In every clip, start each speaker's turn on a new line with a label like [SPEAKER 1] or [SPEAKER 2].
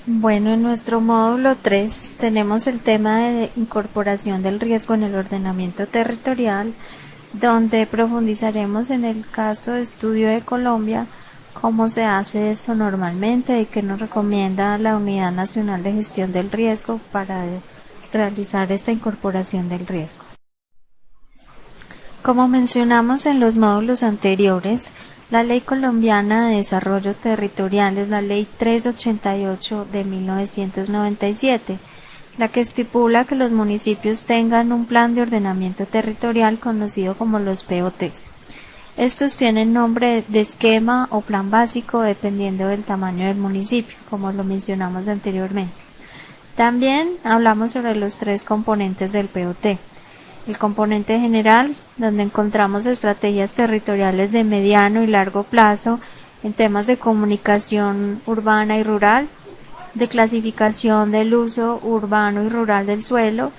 [SPEAKER 1] Bueno, en nuestro módulo 3 tenemos el tema de incorporación del riesgo en el ordenamiento territorial, donde profundizaremos en el caso de estudio de Colombia, cómo se hace esto normalmente y qué nos recomienda la Unidad Nacional de Gestión del Riesgo para realizar esta incorporación del riesgo. Como mencionamos en los módulos anteriores, la Ley Colombiana de Desarrollo Territorial es la Ley 388 de 1997, la que estipula que los municipios tengan un plan de ordenamiento territorial conocido como los POTs. Estos tienen nombre de esquema o plan básico dependiendo del tamaño del municipio, como lo mencionamos anteriormente. También hablamos sobre los tres componentes del POT. El componente general, donde encontramos estrategias territoriales de mediano y largo plazo en temas de comunicación urbana y rural, de clasificación del uso urbano y rural del suelo,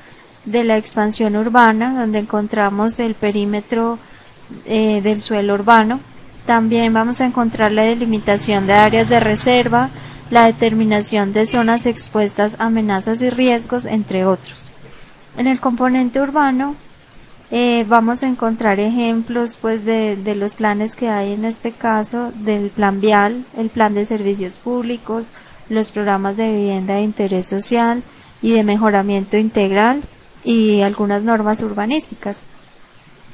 [SPEAKER 1] de la expansión urbana, donde encontramos el perímetro del suelo urbano. También vamos a encontrar la delimitación de áreas de reserva, la determinación de zonas expuestas a amenazas y riesgos, entre otros. En el componente urbano vamos a encontrar ejemplos de los planes que hay en este caso, del plan vial, el plan de servicios públicos, los programas de vivienda de interés social y de mejoramiento integral y algunas normas urbanísticas.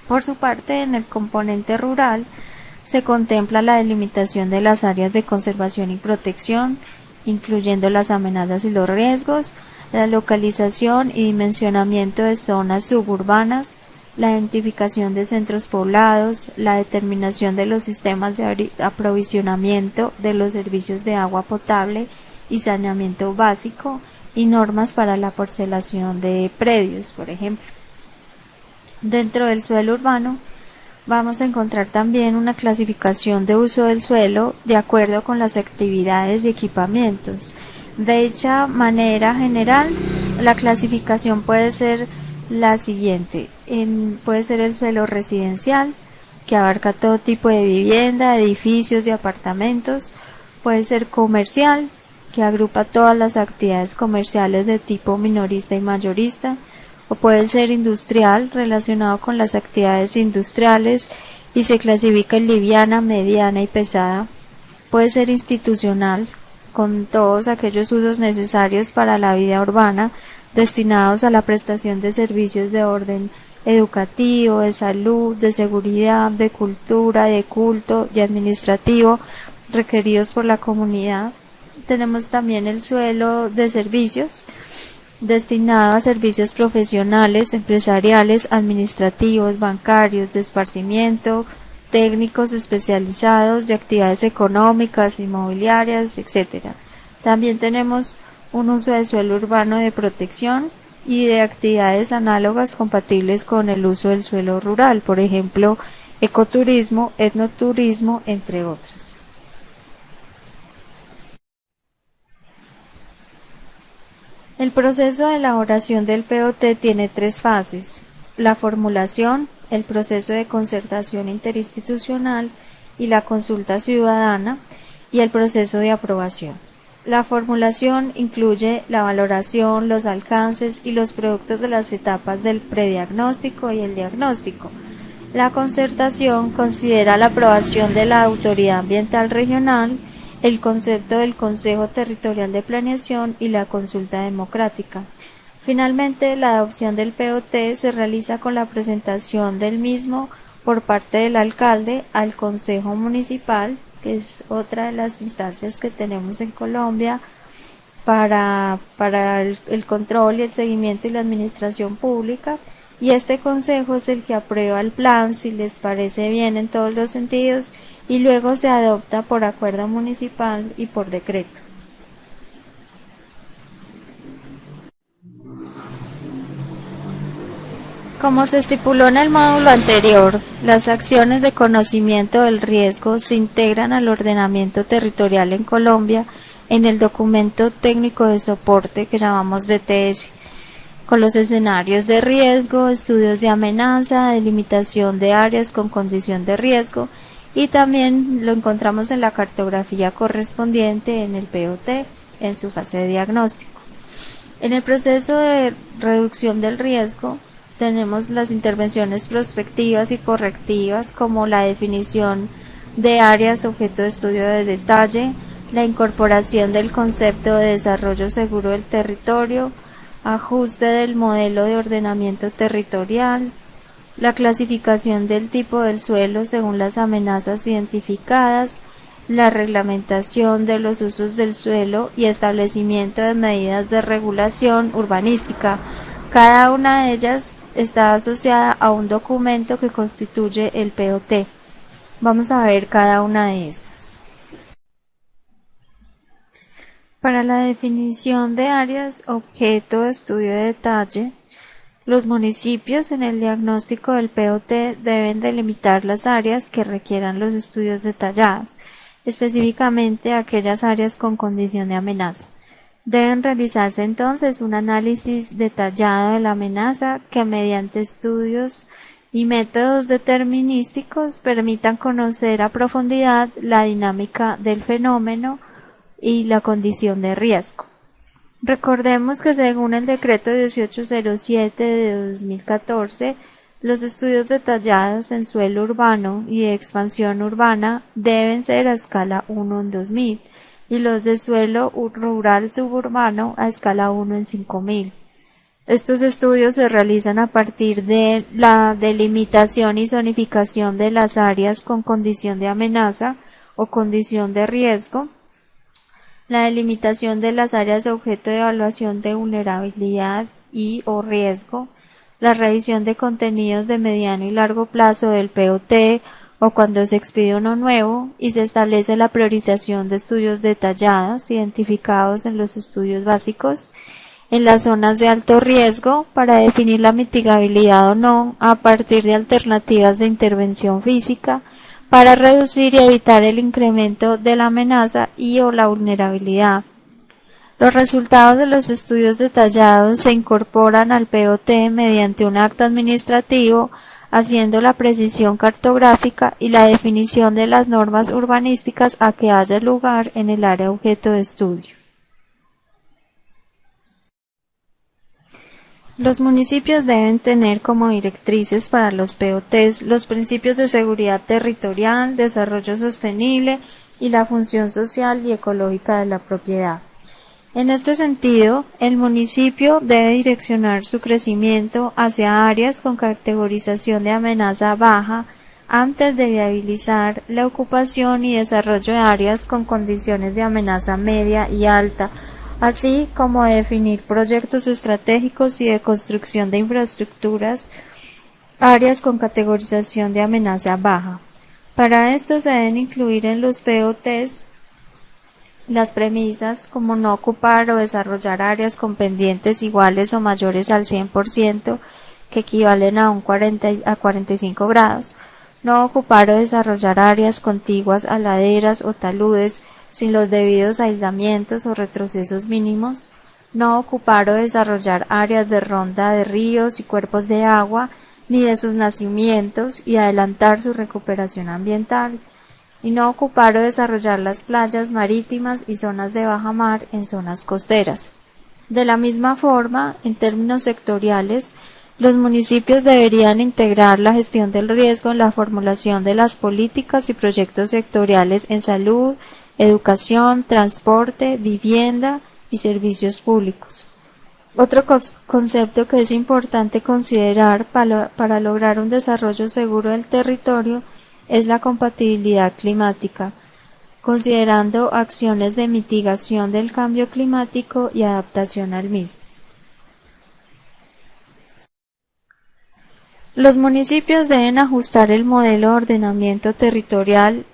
[SPEAKER 1] Por su parte, en el componente rural se contempla la delimitación de las áreas de conservación y protección, incluyendo las amenazas y los riesgos, la localización y dimensionamiento de zonas suburbanas, la identificación de centros poblados, la determinación de los sistemas de aprovisionamiento de los servicios de agua potable y saneamiento básico y normas para la parcelación de predios, por ejemplo. Dentro del suelo urbano vamos a encontrar también una clasificación de uso del suelo de acuerdo con las actividades y equipamientos. De dicha manera general, la clasificación puede ser la siguiente. Puede ser el suelo residencial, que abarca todo tipo de vivienda, edificios y apartamentos. Puede ser comercial, que agrupa todas las actividades comerciales de tipo minorista y mayorista. O puede ser industrial, relacionado con las actividades industriales y se clasifica en liviana, mediana y pesada. Puede ser institucional, con todos aquellos usos necesarios para la vida urbana, destinados a la prestación de servicios de orden educativo, de salud, de seguridad, de cultura, de culto y administrativo, requeridos por la comunidad. Tenemos también el suelo de servicios, destinado a servicios profesionales, empresariales, administrativos, bancarios, de esparcimiento, técnicos especializados, de actividades económicas, inmobiliarias, etc. También tenemos un uso del suelo urbano de protección y de actividades análogas compatibles con el uso del suelo rural, por ejemplo, ecoturismo, etnoturismo, entre otras. El proceso de elaboración del POT tiene tres fases: la formulación, el proceso de concertación interinstitucional y la consulta ciudadana, y el proceso de aprobación. La formulación incluye la valoración, los alcances y los productos de las etapas del prediagnóstico y el diagnóstico. La concertación considera la aprobación de la Autoridad Ambiental Regional, el concepto del Consejo Territorial de Planeación y la consulta democrática. Finalmente, la adopción del POT se realiza con la presentación del mismo por parte del alcalde al Consejo Municipal, que es otra de las instancias que tenemos en Colombia para el control y el seguimiento y la administración pública, y este consejo es el que aprueba el plan si les parece bien en todos los sentidos y luego se adopta por acuerdo municipal y por decreto. Como se estipuló en el módulo anterior, las acciones de conocimiento del riesgo se integran al ordenamiento territorial en Colombia en el documento técnico de soporte que llamamos DTS, con los escenarios de riesgo, estudios de amenaza, delimitación de áreas con condición de riesgo, y también lo encontramos en la cartografía correspondiente en el POT en su fase de diagnóstico. En el proceso de reducción del riesgo tenemos las intervenciones prospectivas y correctivas, como la definición de áreas objeto de estudio de detalle, la incorporación del concepto de desarrollo seguro del territorio, ajuste del modelo de ordenamiento territorial, la clasificación del tipo del suelo según las amenazas identificadas, la reglamentación de los usos del suelo y establecimiento de medidas de regulación urbanística. Cada una de ellas está asociada a un documento que constituye el POT. Vamos a ver cada una de estas. Para la definición de áreas objeto de estudio de detalle, los municipios en el diagnóstico del POT deben delimitar las áreas que requieran los estudios detallados, específicamente aquellas áreas con condición de amenaza. Deben realizarse entonces un análisis detallado de la amenaza que mediante estudios y métodos determinísticos permitan conocer a profundidad la dinámica del fenómeno y la condición de riesgo. Recordemos que según el decreto 1807 de 2014, los estudios detallados en suelo urbano y de expansión urbana deben ser a escala 1 en 2000 y los de suelo rural suburbano a escala 1 en 5000. Estos estudios se realizan a partir de la delimitación y zonificación de las áreas con condición de amenaza o condición de riesgo, la delimitación de las áreas de objeto de evaluación de vulnerabilidad y o riesgo, la revisión de contenidos de mediano y largo plazo del POT o cuando se expide uno nuevo y se establece la priorización de estudios detallados identificados en los estudios básicos en las zonas de alto riesgo para definir la mitigabilidad o no a partir de alternativas de intervención física para reducir y evitar el incremento de la amenaza y o la vulnerabilidad. Los resultados de los estudios detallados se incorporan al POT mediante un acto administrativo, haciendo la precisión cartográfica y la definición de las normas urbanísticas a que haya lugar en el área objeto de estudio. Los municipios deben tener como directrices para los POTs los principios de seguridad territorial, desarrollo sostenible y la función social y ecológica de la propiedad. En este sentido, el municipio debe direccionar su crecimiento hacia áreas con categorización de amenaza baja antes de viabilizar la ocupación y desarrollo de áreas con condiciones de amenaza media y alta, así como definir proyectos estratégicos y de construcción de infraestructuras, áreas con categorización de amenaza baja. Para esto se deben incluir en los POTs las premisas como no ocupar o desarrollar áreas con pendientes iguales o mayores al 100%, que equivalen a 45 grados, no ocupar o desarrollar áreas contiguas a laderas o taludes sin los debidos aislamientos o retrocesos mínimos, no ocupar o desarrollar áreas de ronda de ríos y cuerpos de agua ni de sus nacimientos y adelantar su recuperación ambiental, y no ocupar o desarrollar las playas marítimas y zonas de baja mar en zonas costeras. De la misma forma, en términos sectoriales, los municipios deberían integrar la gestión del riesgo en la formulación de las políticas y proyectos sectoriales en salud, educación, transporte, vivienda y servicios públicos. Otro concepto que es importante considerar para lograr un desarrollo seguro del territorio es la compatibilidad climática, considerando acciones de mitigación del cambio climático y adaptación al mismo. Los municipios deben ajustar el modelo de ordenamiento territorial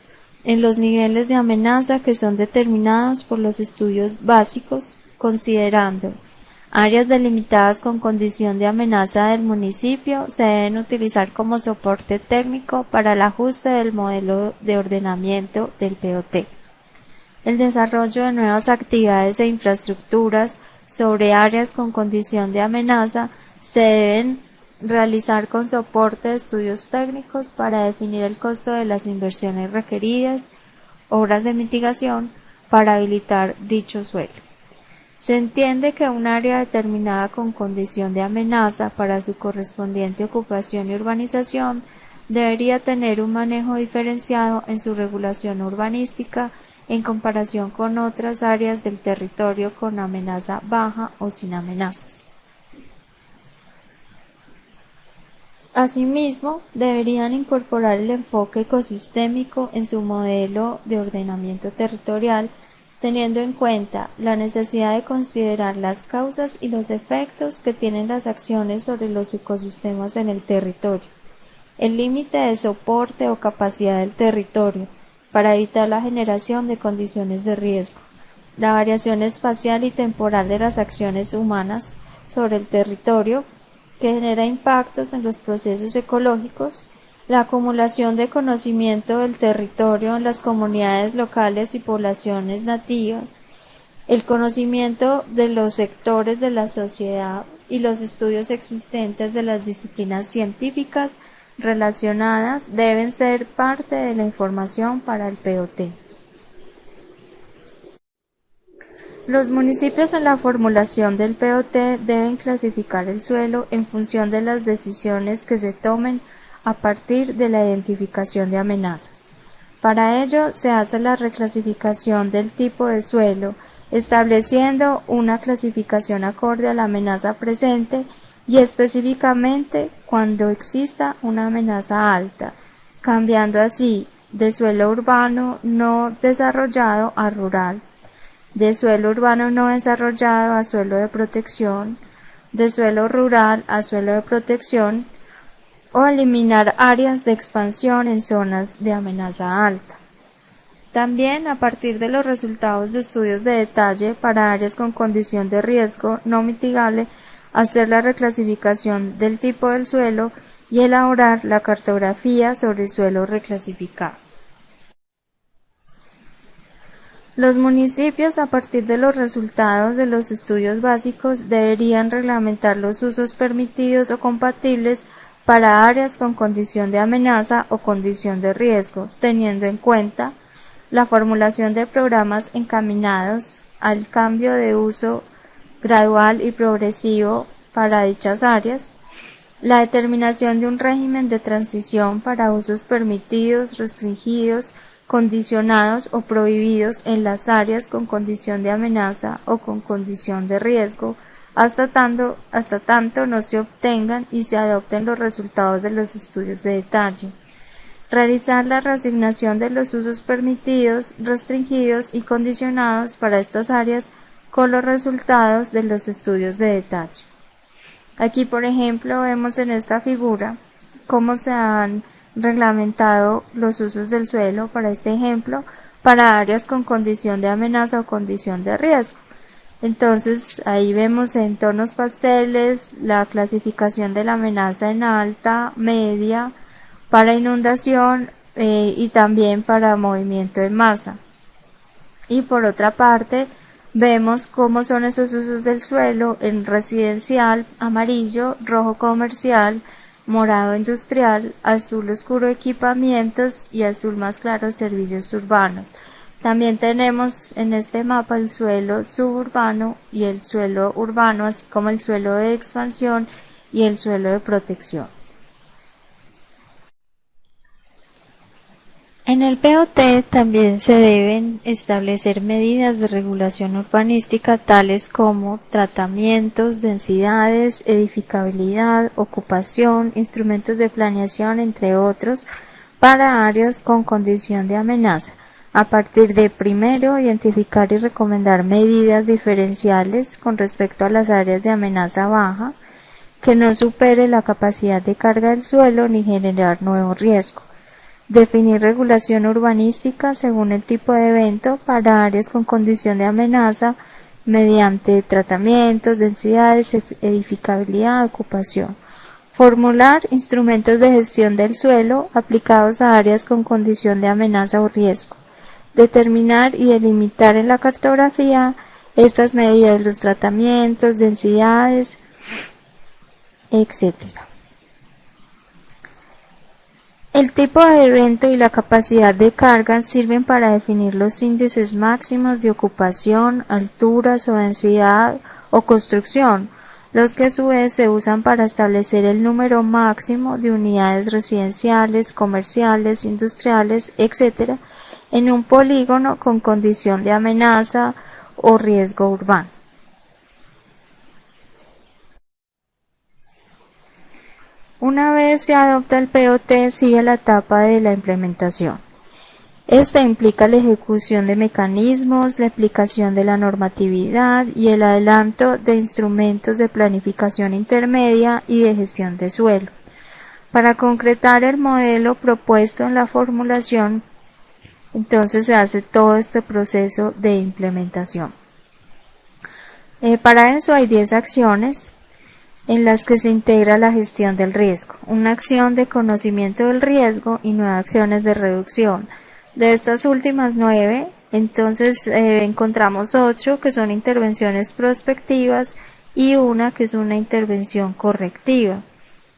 [SPEAKER 1] en los niveles de amenaza que son determinados por los estudios básicos, considerando áreas delimitadas con condición de amenaza del municipio se deben utilizar como soporte técnico para el ajuste del modelo de ordenamiento del POT. El desarrollo de nuevas actividades e infraestructuras sobre áreas con condición de amenaza se deben realizar con soporte de estudios técnicos para definir el costo de las inversiones requeridas, obras de mitigación para habilitar dicho suelo. Se entiende que un área determinada con condición de amenaza para su correspondiente ocupación y urbanización debería tener un manejo diferenciado en su regulación urbanística en comparación con otras áreas del territorio con amenaza baja o sin amenazas. Asimismo, deberían incorporar el enfoque ecosistémico en su modelo de ordenamiento territorial, teniendo en cuenta la necesidad de considerar las causas y los efectos que tienen las acciones sobre los ecosistemas en el territorio, el límite de soporte o capacidad del territorio, para evitar la generación de condiciones de riesgo, la variación espacial y temporal de las acciones humanas sobre el territorio, que genera impactos en los procesos ecológicos, la acumulación de conocimiento del territorio en las comunidades locales y poblaciones nativas, el conocimiento de los sectores de la sociedad y los estudios existentes de las disciplinas científicas relacionadas deben ser parte de la información para el POT. Los municipios en la formulación del POT deben clasificar el suelo en función de las decisiones que se tomen a partir de la identificación de amenazas. Para ello se hace la reclasificación del tipo de suelo, estableciendo una clasificación acorde a la amenaza presente y específicamente cuando exista una amenaza alta, cambiando así de suelo urbano no desarrollado a rural, de suelo urbano no desarrollado a suelo de protección, de suelo rural a suelo de protección, o eliminar áreas de expansión en zonas de amenaza alta. También, a partir de los resultados de estudios de detalle para áreas con condición de riesgo no mitigable, hacer la reclasificación del tipo del suelo y elaborar la cartografía sobre el suelo reclasificado. Los municipios, a partir de los resultados de los estudios básicos, deberían reglamentar los usos permitidos o compatibles para áreas con condición de amenaza o condición de riesgo, teniendo en cuenta la formulación de programas encaminados al cambio de uso gradual y progresivo para dichas áreas, la determinación de un régimen de transición para usos permitidos, restringidos, condicionados o prohibidos en las áreas con condición de amenaza o con condición de riesgo, hasta tanto no se obtengan y se adopten los resultados de los estudios de detalle. Realizar la reasignación de los usos permitidos, restringidos y condicionados para estas áreas con los resultados de los estudios de detalle. Aquí, por ejemplo, vemos en esta figura cómo se han reglamentado los usos del suelo, para este ejemplo, para áreas con condición de amenaza o condición de riesgo. Entonces, ahí vemos en tonos pasteles la clasificación de la amenaza en alta, media, para inundación y también para movimiento en masa. Y por otra parte, vemos cómo son esos usos del suelo en residencial, amarillo, rojo comercial, morado industrial, azul oscuro equipamientos y azul más claro servicios urbanos. También tenemos en este mapa el suelo suburbano y el suelo urbano, así como el suelo de expansión y el suelo de protección. En el POT también se deben establecer medidas de regulación urbanística tales como tratamientos, densidades, edificabilidad, ocupación, instrumentos de planeación, entre otros, para áreas con condición de amenaza, a partir de primero identificar y recomendar medidas diferenciales con respecto a las áreas de amenaza baja, que no supere la capacidad de carga del suelo ni generar nuevo riesgo. Definir regulación urbanística según el tipo de evento para áreas con condición de amenaza mediante tratamientos, densidades, edificabilidad, ocupación. Formular instrumentos de gestión del suelo aplicados a áreas con condición de amenaza o riesgo. Determinar y delimitar en la cartografía estas medidas, los tratamientos, densidades, etc. El tipo de evento y la capacidad de carga sirven para definir los índices máximos de ocupación, alturas o densidad o construcción, los que a su vez se usan para establecer el número máximo de unidades residenciales, comerciales, industriales, etc., en un polígono con condición de amenaza o riesgo urbano. Una vez se adopta el POT, sigue la etapa de la implementación. Esta implica la ejecución de mecanismos, la aplicación de la normatividad y el adelanto de instrumentos de planificación intermedia y de gestión de suelo. Para concretar el modelo propuesto en la formulación, entonces se hace todo este proceso de implementación. Para eso hay 10 acciones en las que se integra la gestión del riesgo, una acción de conocimiento del riesgo y 9 acciones de reducción. De estas últimas 9, entonces encontramos 8 que son intervenciones prospectivas y una que es una intervención correctiva.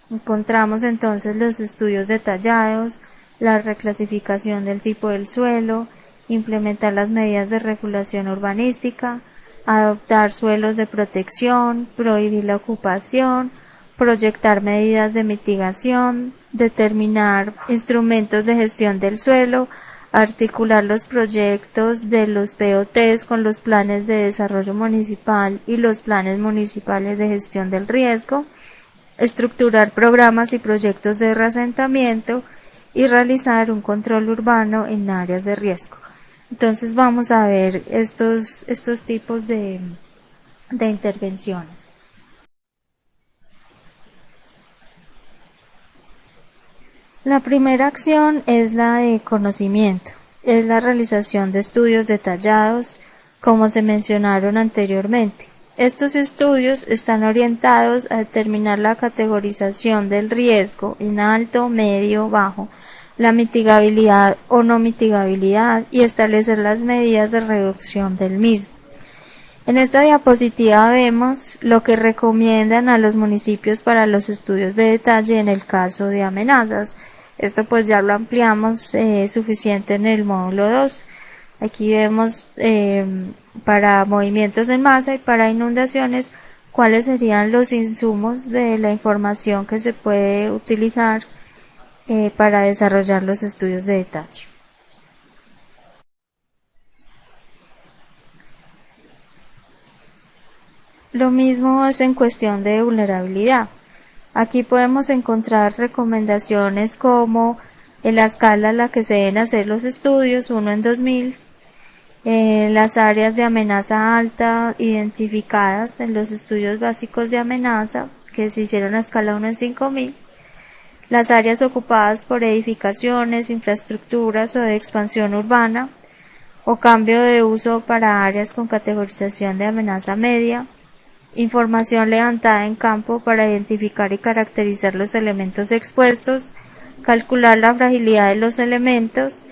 [SPEAKER 1] Encontramos entonces los estudios detallados, la reclasificación del tipo del suelo, implementar las medidas de regulación urbanística, adoptar suelos de protección, prohibir la ocupación, proyectar medidas de mitigación, determinar instrumentos de gestión del suelo, articular los proyectos de los POTs con los planes de desarrollo municipal y los planes municipales de gestión del riesgo, estructurar programas y proyectos de reasentamiento y realizar un control urbano en áreas de riesgo. Entonces vamos a ver estos tipos de intervenciones. La primera acción es la de conocimiento, es la realización de estudios detallados, como se mencionaron anteriormente. Estos estudios están orientados a determinar la categorización del riesgo en alto, medio, bajo, la mitigabilidad o no mitigabilidad y establecer las medidas de reducción del mismo. En esta diapositiva vemos lo que recomiendan a los municipios para los estudios de detalle en el caso de amenazas. Esto pues ya lo ampliamos suficiente en el módulo 2. Aquí vemos para movimientos en masa y para inundaciones cuáles serían los insumos de la información que se puede utilizar para desarrollar los estudios de detalle. Lo mismo es en cuestión de vulnerabilidad. Aquí podemos encontrar recomendaciones como en la escala en la que se deben hacer los estudios, 1 en 2000, las áreas de amenaza alta identificadas en los estudios básicos de amenaza, que se hicieron a escala 1 en 5000, las áreas ocupadas por edificaciones, infraestructuras o de expansión urbana, o cambio de uso para áreas con categorización de amenaza media, información levantada en campo para identificar y caracterizar los elementos expuestos, calcular la fragilidad de los elementos,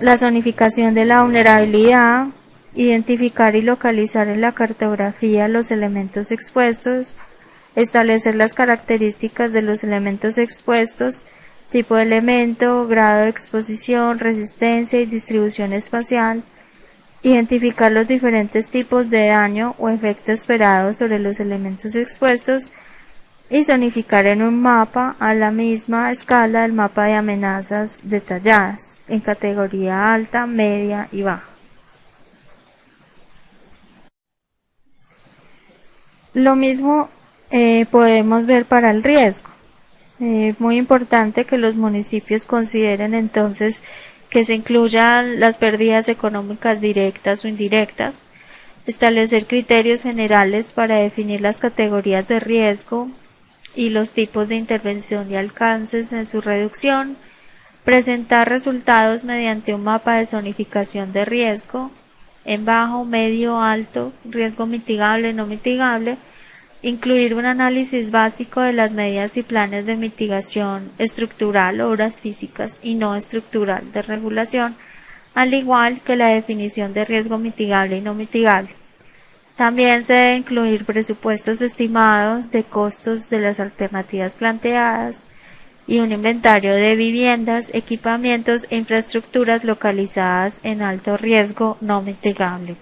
[SPEAKER 1] la zonificación de la vulnerabilidad, identificar y localizar en la cartografía los elementos expuestos, establecer las características de los elementos expuestos, tipo de elemento, grado de exposición, resistencia y distribución espacial, identificar los diferentes tipos de daño o efecto esperado sobre los elementos expuestos y zonificar en un mapa a la misma escala el mapa de amenazas detalladas en categoría alta, media y baja. Lo mismo podemos ver para el riesgo. Muy importante que los municipios consideren entonces que se incluyan las pérdidas económicas directas o indirectas, establecer criterios generales para definir las categorías de riesgo y los tipos de intervención y alcances en su reducción, presentar resultados mediante un mapa de zonificación de riesgo en bajo, medio, alto, riesgo mitigable, no mitigable, incluir un análisis básico de las medidas y planes de mitigación estructural, obras físicas y no estructural de regulación, al igual que la definición de riesgo mitigable y no mitigable. También se debe incluir presupuestos estimados de costos de las alternativas planteadas, y un inventario de viviendas, equipamientos e infraestructuras localizadas en alto riesgo no mitigable.